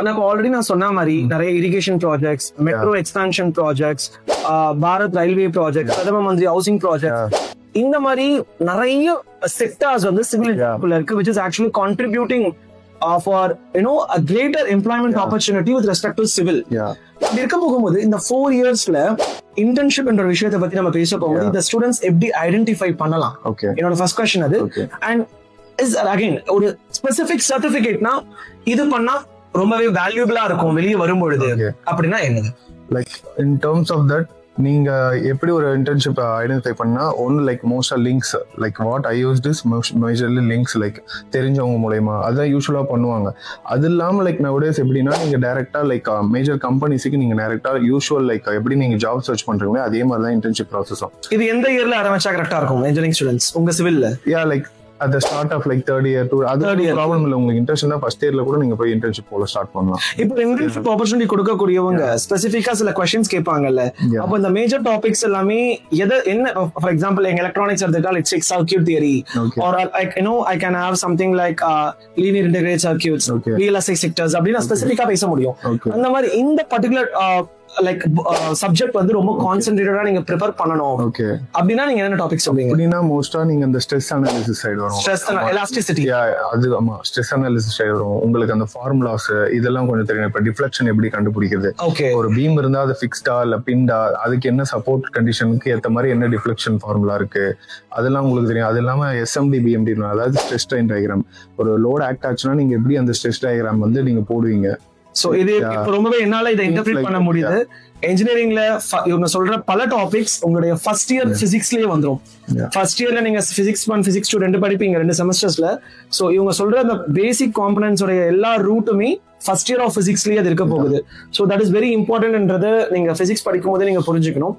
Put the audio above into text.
நம்ம ஆல்ரெடி நான் சொன்ன மாதிரி நிறைய irrigation projects, metro expansion projects, Bharat railway project, பிரதம மந்திரி ஹவுசிங் ப்ராஜெக்ட், இந்த மாதிரி நிறைய செக்டார்ஸ் வந்து சிவில் இருக்கு, which is actually contributing for a greater employment opportunity with respect to civil. அப்படி இருக்க போகும்போது இந்த 4 இயர்ஸ்ல இன்டர்ன்ஷிப் என்ற விஷயத்தை பத்தி நம்ம பேச போகும்போது இந்த ஸ்டூடெண்ட்ஸ் எப்படி ஐடென்டிஃபை பண்ணலாம், என்னோட ஃபர்ஸ்ட் கொஸ்டின் அது. அண்ட் இஸ் அகைன் ஒரு ஸ்பெசிபிக் சர்டிபிகேட்னா இது பண்ணா ரொம்பவே வேல்யூபிளா இருக்கும் வெளியே வரும்பொழுது அப்படின்னா என்னது? Like in terms of that நீங்க எப்படி ஒரு இன்டர்ன்ஷிப் ஐடென்டிஃபை பண்ணா ஒன்னு லைக் மோஸ்டா links, like what I used is majorly links, like தெரிஞ்சவங்க மூலயமா அதான் யூஸ்வலா பண்ணுவாங்க. அது இல்லாம லைக் நவடேஸ் எப்படின்னா நீங்க டைரக்டா லைக் மேஜர் கம்பெனிஸுக்கு நீங்க டைரக்டா யூஸ்வல் லைக் எப்படி நீங்க ஜாப் சர்ச் பண்றீங்களோ அதே மாதிரி தான் இன்டர்ன்ஷிப் ப்ராசஸும். இது எந்த இயர்ல ஆரம்பிச்சா கரெக்டா இருக்கும் இன்ஜினியரிங் ஸ்டூடெண்ட்ஸ் உங்க சிவில்ல? Like at the start of like third year to அது ப்ராப்ளம் இல்ல, உங்களுக்கு இன்ட்ரெஸ்ட் இருந்தா ஃபர்ஸ்ட் இயர்ல கூட நீங்க போய் இன்டர்ன்ஷிப் போல ஸ்டார்ட் பண்ணலாம். இப்போ இன்டர்ன்ஷிப் ஆப்பர்சூனிட்டி கொடுக்கக்கூடியவங்க ஸ்பெசிஃபிக்கா சில क्वेश्चंस கேட்பாங்கல்ல, அப்ப இந்த மேஜர் டாபிக்ஸ் எல்லாமே என்ன, ஃபார் எக்ஸாம்பிள் எங்க எலக்ட்ரானிக்ஸ் எடுத்துக்கிட்டா it's like circuit theory R like I can have something like linear integrated circuits, VLSI sectors அப்படினா ஸ்பெசிஃபிக்கா பேச முடியும். அந்த மாதிரி இந்த பர்టిక్యులர் லைக் சப்ஜெக்ட் வந்து ரொம்ப கான்சென்ட்ரேட்டடா நீங்க ப்ரிப்பேர் பண்ணனும் அப்படினா நீங்க என்ன டாபிக் சொல்றீங்க? அப்படினா மோஸ்டா நீங்க அந்த ஸ்ட்ரெஸ் அனாலிசிஸ் சைடு வரும், ஸ்ட்ரெஸ் எலாஸ்டிசிட்டி, அது ஆமா ஸ்ட்ரெஸ் அனாலிசிஸ் சைடு வரும். உங்களுக்கு அந்த ஃபார்முலாஸ் இதெல்லாம் கொஞ்சம் தெரியும். இப்ப டிஃப்ளெக்ஷன் எப்படி கண்டுபிடிக்கிறது, ஒரு பீம் இருந்தா அது ஃபிக்ஸ்டா இல்ல பின்டா, அதுக்கு என்ன சப்போர்ட் கண்டிஷனுக்கு ஏத்த மாதிரி என்ன டிஃப்ளெக்ஷன் ஃபார்முலா இருக்கு அதெல்லாம் உங்களுக்கு தெரியும். அது இல்லாம SMD BMD, அதாவது ஸ்ட்ரெஸ் ஸ்ட்ரெயின் டயக்ராம், ஒரு லோட் ஆக்ட் ஆச்சுன்னா நீங்க எப்படி அந்த ஸ்ட்ரெஸ் டயக்ராம் வந்து நீங்க போடுவீங்க. சோ இது ரொம்பவே என்னால இதை இன்டர்பிரேட் பண்ண முடியுது. இன்ஜினியரிங்ல இவங்க சொல்ற பல டாபிக்ஸ் உங்களுடைய ஃபர்ஸ்ட் இயர் பிசிக்ஸ்லயே வந்துரும். ஃபர்ஸ்ட் இயர்ல நீங்க பிசிக்ஸ் 1 பிசிக்ஸ் 2 ரெண்டு படிப்பீங்க 2 செமஸ்டர்ஸ்ல. சோ இவங்க சொல்ற அந்த பேசிக் காம்பனன்ட்ஸ் உடைய எல்லா ரூட்டுமே ஃபர்ஸ்ட் இயர் ஆஃப் பிசிக்ஸ்லயே அது இருக்க போகுது. சோ தட் இஸ் வெரி இம்பார்ட்டன்ட்ன்றதை நீங்க பிசிக்ஸ் படிக்கும் போதே நீங்க புரிஞ்சுக்கணும்.